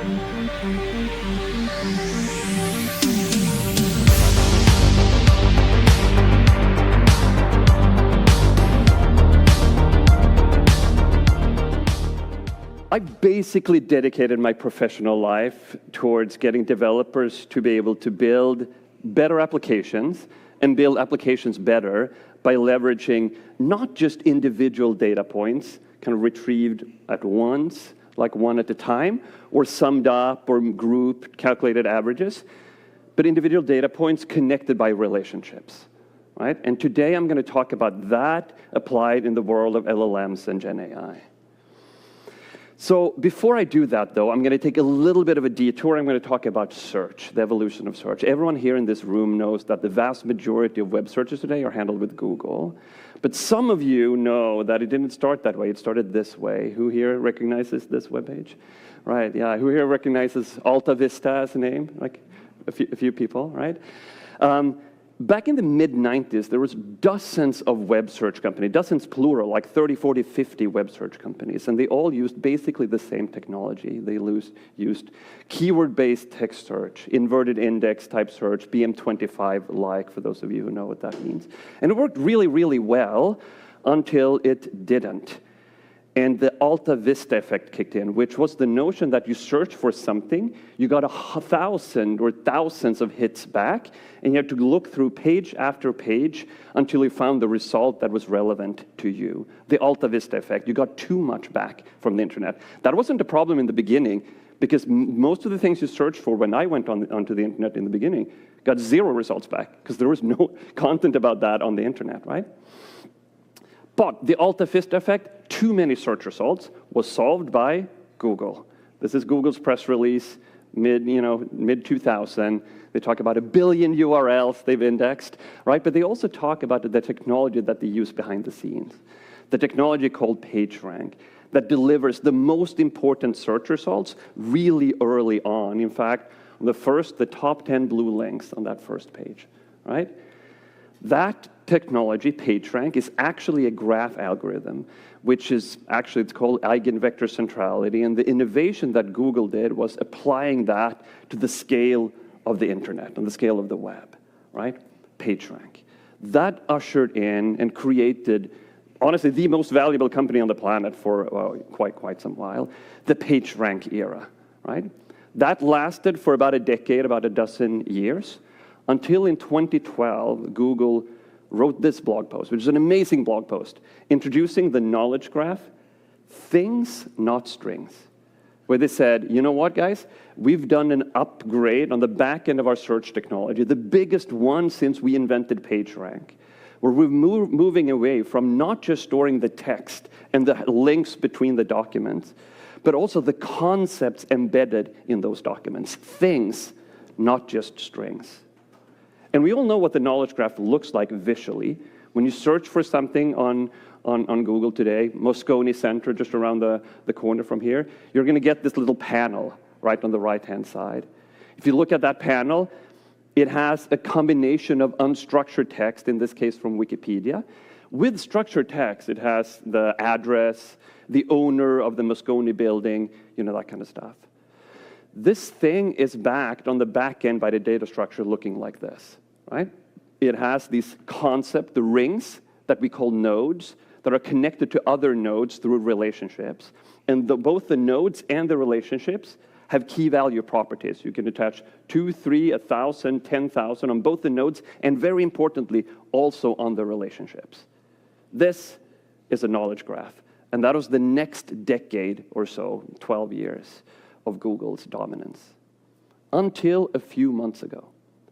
I basically dedicated my professional life towards getting developers to be able to build better applications and build applications better by leveraging not just individual data points, kind of retrieved at once, like one at a time, or summed up or grouped, calculated averages, but individual data points connected by relationships, right? And today I'm going to talk about that applied in the world of LLMs and Gen AI. So before I do that, though, I'm going to take a little bit of a detour. I'm going to talk about search, the evolution of search. Everyone here in this room knows that the vast majority of web searches today are handled with Google. But some of you know that it didn't start that way. It started this way. Who here recognizes this webpage? Right, yeah. Who here recognizes Alta Vista as a name? Like a few people, right? Back in the mid-90s, there was dozens of web search companies, dozens plural, like 30, 40, 50 web search companies, and they all used basically the same technology. They used keyword-based text search, inverted index type search, BM25-like, for those of you who know what that means. And it worked really, really well until it didn't. And the Alta Vista effect kicked in, which was the notion that you search for something, you got 1,000 or thousands of hits back, and you had to look through page after page until you found the result that was relevant to you. The Alta Vista effect, you got too much back from the internet. That wasn't a problem in the beginning, because most of the things you searched for when I went onto the internet in the beginning got 0 results back, because there was no content about that on the internet, right? But the Alta Vista effect, too many search results, was solved by Google. This is Google's press release, mid-2000. They talk about 1 billion URLs they've indexed, right? But they also talk about the technology that they use behind the scenes, the technology called PageRank that delivers the most important search results really early on. In fact, the top 10 blue links on that first page, right? That technology, PageRank, is actually a graph algorithm, which is actually, it's called eigenvector centrality, and the innovation that Google did was applying that to the scale of the internet and the scale of the web, right? PageRank. That ushered in and created, honestly, the most valuable company on the planet for quite some while, the PageRank era, right? That lasted for about a decade, about a dozen years, until in 2012, Google wrote this blog post, which is an amazing blog post, introducing the knowledge graph, things, not strings, where they said, you know what, guys? We've done an upgrade on the back end of our search technology, the biggest one since we invented PageRank, where we're moving away from not just storing the text and the links between the documents, but also the concepts embedded in those documents, things, not just strings. And we all know what the knowledge graph looks like visually. When you search for something on Google today, Moscone Center, just around the corner from here, you're going to get this little panel right on the right-hand side. If you look at that panel, it has a combination of unstructured text, in this case from Wikipedia. With structured text, it has the address, the owner of the Moscone building, that kind of stuff. This thing is backed on the back end by the data structure looking like this, right? It has these concepts, the rings that we call nodes, that are connected to other nodes through relationships. And both the nodes and the relationships have key value properties. You can attach 2, 3, 1,000, 10,000 on both the nodes, and very importantly, also on the relationships. This is a knowledge graph. And that was the next decade or so, 12 years. Of Google's dominance, until a few months ago.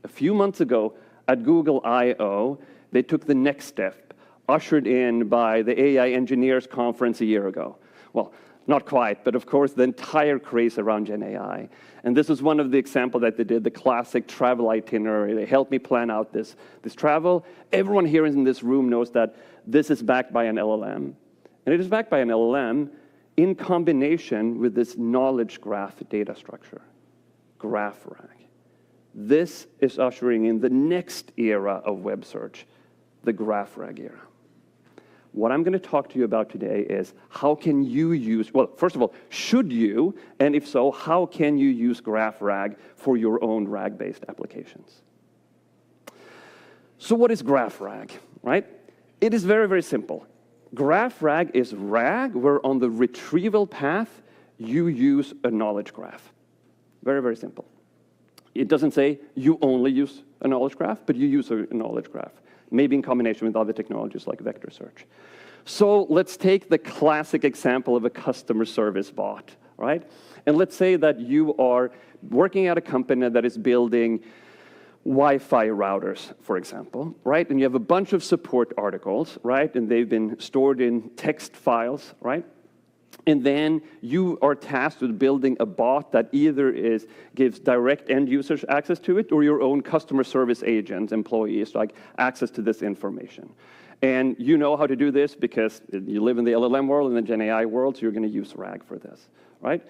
A few months ago, at Google I/O, they took the next step, ushered in by the AI Engineers Conference a year ago. Well, not quite, but of course, the entire craze around Gen AI. And this is one of the examples that they did, the classic travel itinerary. They helped me plan out this travel. Everyone here in this room knows that this is backed by an LLM. And it is backed by an LLM in combination with this knowledge graph data structure, GraphRAG. This is ushering in the next era of web search, the GraphRAG era. What I'm going to talk to you about today is how can you use, well, first of all, should you, and if so, how can you use GraphRAG for your own RAG-based applications? So what is GraphRAG, right? It is very, very simple. GraphRAG is RAG where on the retrieval path you use a knowledge graph. Very, very simple. It doesn't say you only use a knowledge graph, but you use a knowledge graph, maybe in combination with other technologies like vector search. So let's take the classic example of a customer service bot, right? And let's say that you are working at a company that is building Wi-Fi routers, for example, right? And you have a bunch of support articles, right? And they've been stored in text files, right? And then you are tasked with building a bot that either gives direct end users access to it or your own customer service agents, employees, like access to this information. And you know how to do this because you live in the LLM world and the Gen AI world, so you're going to use RAG for this, right?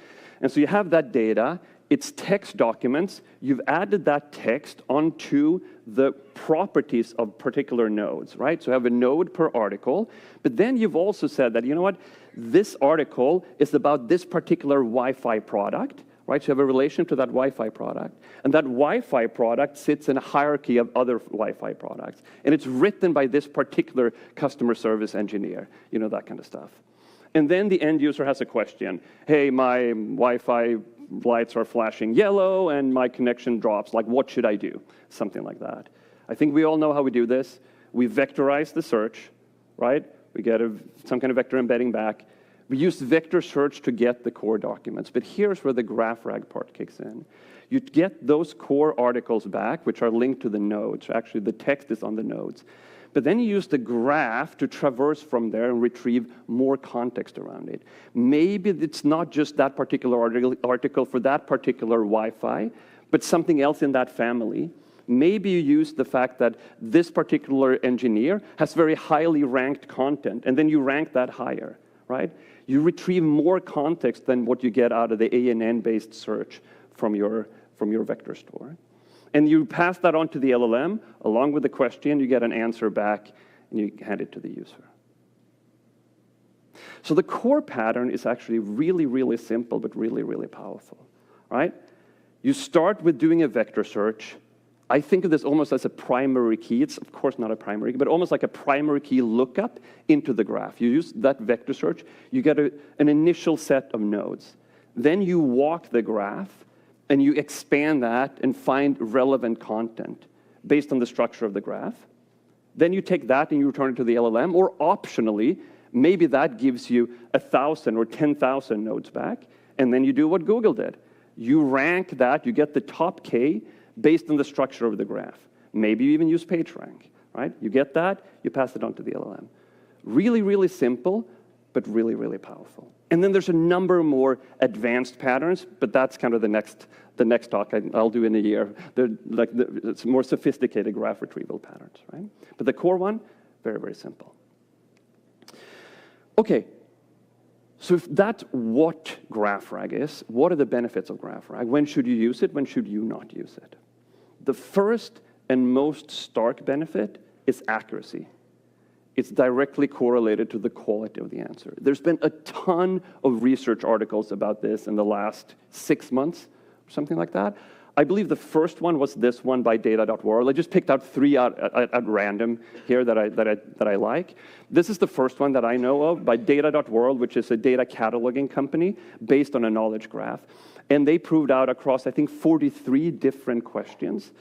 And so you have that data. It's text documents. You've added that text onto the properties of particular nodes, right? So you have a node per article, but then you've also said that, you know what, this article is about this particular Wi-Fi product, right? So you have a relation to that Wi-Fi product, and that Wi-Fi product sits in a hierarchy of other Wi-Fi products, and it's written by this particular customer service engineer, you know, that kind of stuff. And then the end user has a question. Hey, my Wi-Fi lights are flashing yellow and my connection drops. Like, what should I do? Something like that. I think we all know how we do this. We vectorize the search, right? We get some kind of vector embedding back. We use vector search to get the core documents. But here's where the GraphRAG part kicks in. You get those core articles back, which are linked to the nodes. Actually, the text is on the nodes. But then you use the graph to traverse from there and retrieve more context around it. Maybe it's not just that particular article for that particular Wi-Fi, but something else in that family. Maybe you use the fact that this particular engineer has very highly ranked content, and then you rank that higher, right? You retrieve more context than what you get out of the ANN-based search from your vector store. And you pass that on to the LLM, along with the question, you get an answer back, and you hand it to the user. So the core pattern is actually really, really simple, but really, really powerful, right? You start with doing a vector search. I think of this almost as a primary key. It's, of course, not a primary key, but almost like a primary key lookup into the graph. You use that vector search. You get an initial set of nodes. Then you walk the graph, and you expand that and find relevant content based on the structure of the graph. Then you take that and you return it to the LLM, or optionally, maybe that gives you 1,000 or 10,000 nodes back, and then you do what Google did. You rank that, you get the top K based on the structure of the graph. Maybe you even use PageRank, right? You get that, you pass it on to the LLM. Really, really simple, but really, really powerful. And then there's a number more advanced patterns, but that's kind of the next talk I'll do in a year. It's more sophisticated graph retrieval patterns, right? But the core one, very, very simple. Okay, so if that's what GraphRAG is, what are the benefits of GraphRAG? When should you use it? When should you not use it? The first and most stark benefit is accuracy. It's directly correlated to the quality of the answer. There's been a ton of research articles about this in the last 6 months, or something like that. I believe the first one was this one by data.world. I just picked out 3 at random here that I like. This is the first one that I know of by data.world, which is a data cataloging company based on a knowledge graph. And they proved out across, I think, 43 different questions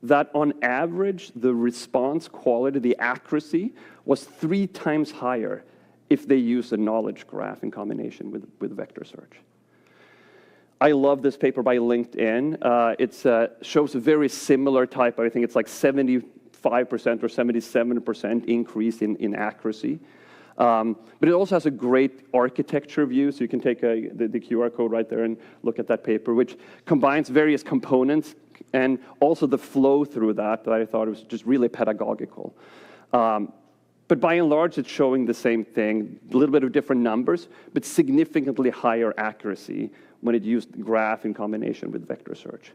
that on average, the response quality, the accuracy, was 3 times higher if they use a knowledge graph in combination with vector search. I love this paper by LinkedIn. It shows a very similar type, I think it's like 75% or 77% increase in accuracy. But it also has a great architecture view, so you can take the QR code right there and look at that paper, which combines various components and also the flow through that I thought was just really pedagogical. But by and large, it's showing the same thing, a little bit of different numbers, but significantly higher accuracy when it used graph in combination with vector search.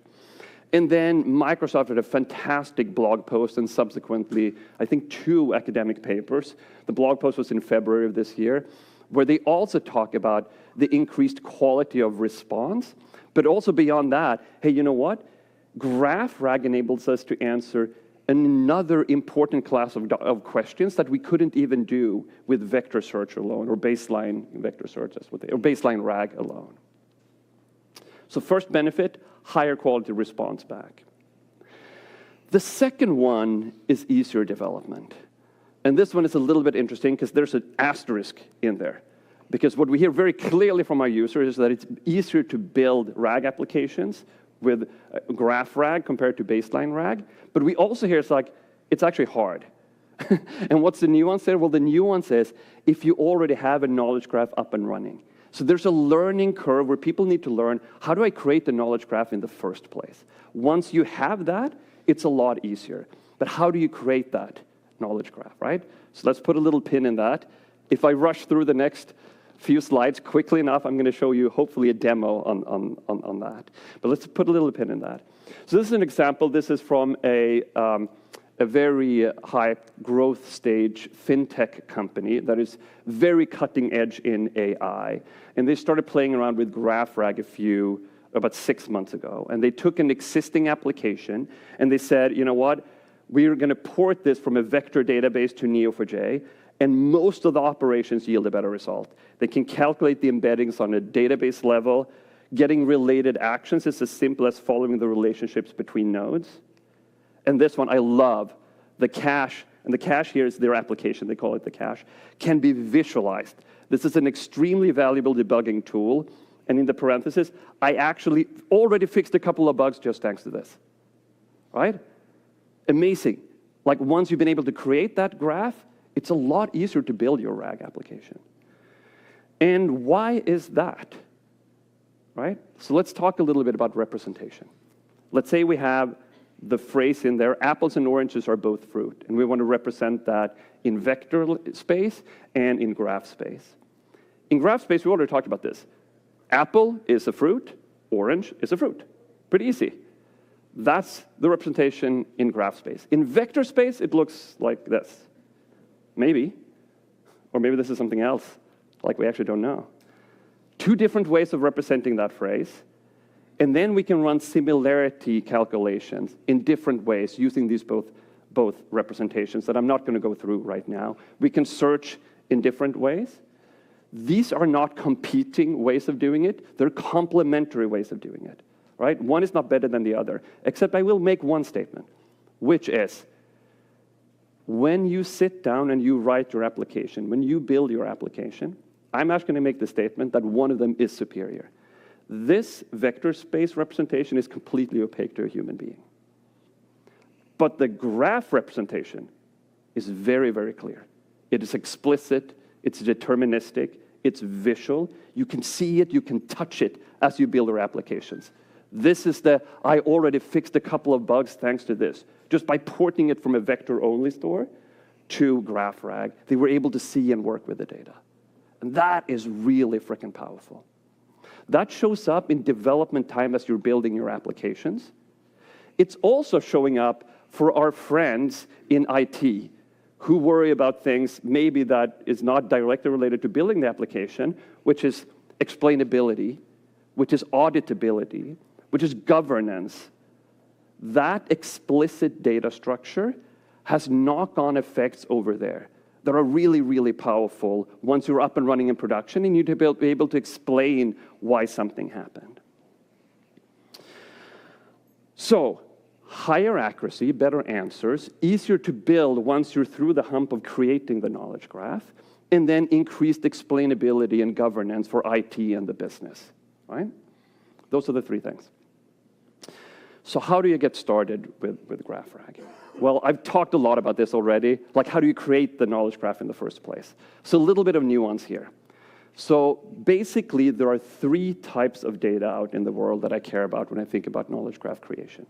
And then Microsoft had a fantastic blog post and subsequently, I think, 2 academic papers. The blog post was in February of this year, where they also talk about the increased quality of response, but also beyond that, hey, you know what? GraphRAG enables us to answer another important class of questions that we couldn't even do with vector search alone, or baseline vector search, or baseline RAG alone. So first benefit, higher quality response back. The second one is easier development. And this one is a little bit interesting because there's an asterisk in there. Because what we hear very clearly from our users is that it's easier to build RAG applications with GraphRAG compared to baseline RAG. But we also hear it's actually hard. And what's the nuance there? Well, the nuance is if you already have a knowledge graph up and running. So there's a learning curve where people need to learn, how do I create the knowledge graph in the first place? Once you have that, it's a lot easier. But how do you create that knowledge graph, right? So let's put a little pin in that. If I rush through the next few slides quickly enough, I'm going to show you hopefully a demo on that. But let's put a little pin in that. So this is an example. This is from a very high growth stage fintech company that is very cutting edge in AI. And they started playing around with GraphRAG about 6 months ago. And they took an existing application and they said, you know what? We're going to port this from a vector database to Neo4j. And most of the operations yield a better result. They can calculate the embeddings on a database level. Getting related actions is as simple as following the relationships between nodes. And this one I love. The cache, and the cache here is their application, they call it the cache, can be visualized. This is an extremely valuable debugging tool. And in the parentheses, I actually already fixed a couple of bugs just thanks to this. Right? Amazing. Like once you've been able to create that graph, it's a lot easier to build your RAG application. And why is that? Right? So let's talk a little bit about representation. Let's say we have the phrase in there, apples and oranges are both fruit. And we want to represent that in vector space and in graph space. In graph space, we already talked about this. Apple is a fruit, orange is a fruit. Pretty easy. That's the representation in graph space. In vector space, it looks like this. Maybe. Or maybe this is something else, like we actually don't know. 2 different ways of representing that phrase. And then we can run similarity calculations in different ways using these both representations that I'm not going to go through right now. We can search in different ways. These are not competing ways of doing it. They're complementary ways of doing it. Right? One is not better than the other, except I will make one statement, which is, when you sit down and you write your application, when you build your application, I'm actually going to make the statement that one of them is superior. This vector space representation is completely opaque to a human being. But the graph representation is very, very clear. It is explicit, it's deterministic, it's visual. You can see it, you can touch it as you build your applications. This is I already fixed a couple of bugs thanks to this. Just by porting it from a vector-only store to GraphRAG, they were able to see and work with the data. And that is really freaking powerful. That shows up in development time as you're building your applications. It's also showing up for our friends in IT who worry about things maybe that is not directly related to building the application, which is explainability, which is auditability, which is governance. That explicit data structure has knock-on effects over there that are really, really powerful once you're up and running in production and you need to be able to explain why something happened. So, higher accuracy, better answers, easier to build once you're through the hump of creating the knowledge graph, and then increased explainability and governance for IT and the business, right? Those are the 3 things. So how do you get started with GraphRAG? Well, I've talked a lot about this already, like how do you create the knowledge graph in the first place? So a little bit of nuance here. So basically, there are 3 types of data out in the world that I care about when I think about knowledge graph creation.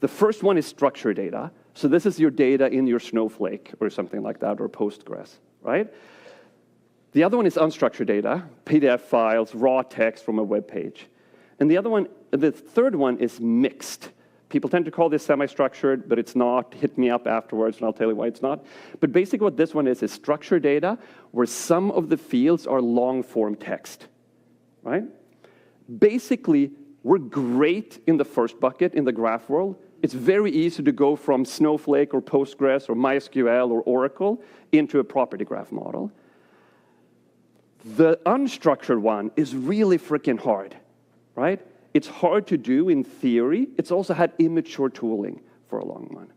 The first one is structured data. So this is your data in your Snowflake or something like that, or Postgres, right? The other one is unstructured data, PDF files, raw text from a web page. And the third one is mixed. People tend to call this semi-structured, but it's not. Hit me up afterwards, and I'll tell you why it's not. But basically what this one is structured data where some of the fields are long-form text, right? Basically, we're great in the first bucket in the graph world. It's very easy to go from Snowflake or Postgres or MySQL or Oracle into a property graph model. The unstructured one is really freaking hard, right? It's hard to do in theory. It's also had immature tooling for a long one.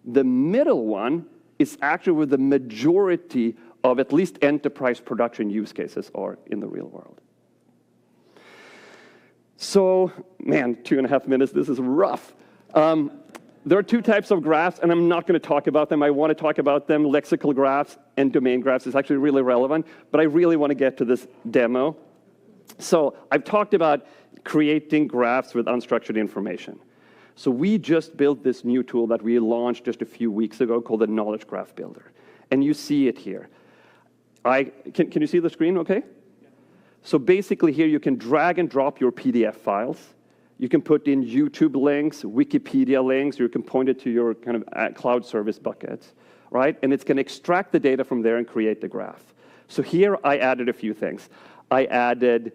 The middle one is actually where the majority of at least enterprise production use cases are in the real world. So, man, 2.5 minutes, this is rough. There are two types of graphs, and I'm not going to talk about them. I want to talk about them. Lexical graphs and domain graphs is actually really relevant, but I really want to get to this demo. So I've talked about creating graphs with unstructured information. So we just built this new tool that we launched just a few weeks ago called the Knowledge Graph Builder. And you see it here. Can you see the screen okay? So basically here you can drag and drop your PDF files. You can put in YouTube links, Wikipedia links, or you can point it to your kind of cloud service buckets, right? And it's going to extract the data from there and create the graph. So here I added a few things. I added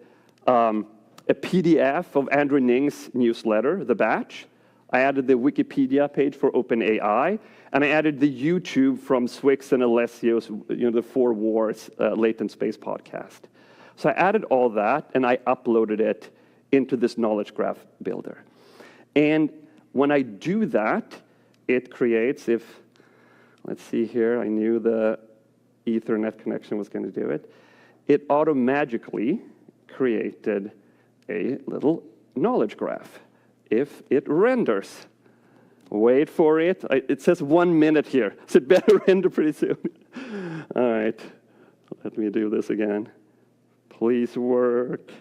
a PDF of Andrew Ng's newsletter, The Batch. I added the Wikipedia page for OpenAI, and I added the YouTube from Swix and Alessio's, the 4 Wars Latent Space podcast. So I added all that, and I uploaded it into this Knowledge Graph Builder. And when I do that, it creates, let's see here, I knew the Ethernet connection was going to do it. It automatically created a little knowledge graph. If it renders, wait for it. It says 1 minute here, so it better render pretty soon. All right, let me do this again. Please work.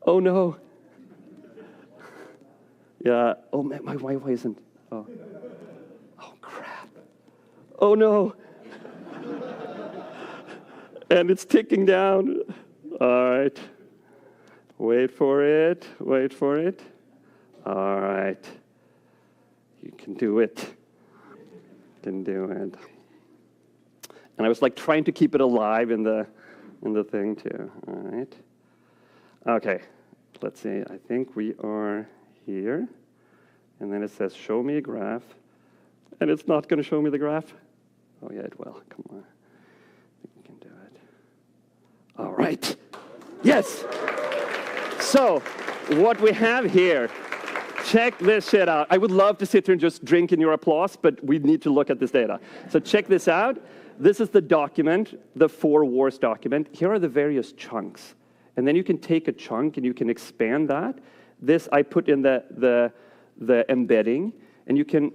Oh no. Yeah, oh man, my Wi-Fi isn't, oh crap. Oh no. And it's ticking down. All right. Wait for it, wait for it. All right. You can do it. Can do it. And I was like trying to keep it alive in the thing too. All right. Okay, let's see. I think we are here. And then it says, show me a graph. And it's not going to show me the graph. Oh yeah, it will. Come on. You can do it. All right. Yes. So, what we have here, check this shit out. I would love to sit here and just drink in your applause, but we need to look at this data. So check this out. This is the document, the 4 Wars document. Here are the various chunks. And then you can take a chunk and you can expand that. This I put in the embedding, and you can,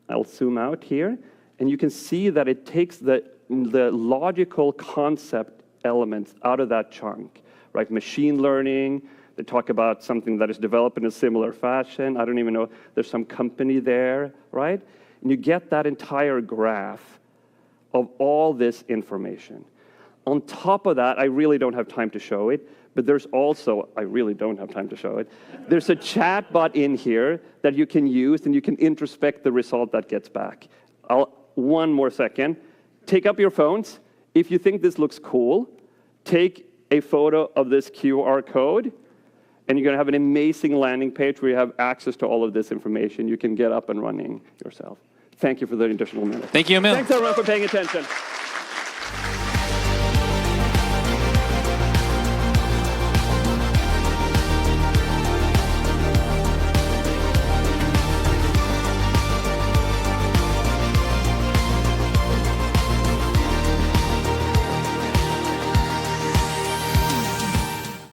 I'll zoom out here, and you can see that it takes the logical concept elements out of that chunk, right? Machine learning, they talk about something that is developed in a similar fashion. I don't even know, there's some company there, right? And you get that entire graph of all this information. On top of that, I really don't have time to show it, but there's also, I really don't have time to show it, there's a chat bot in here that you can use, and you can introspect the result that gets back. One more second. Take up your phones. If you think this looks cool, take a photo of this QR code, and you're going to have an amazing landing page where you have access to all of this information. You can get up and running yourself. Thank you for the additional minute. Thank you, Emil. Thanks, everyone, for paying attention.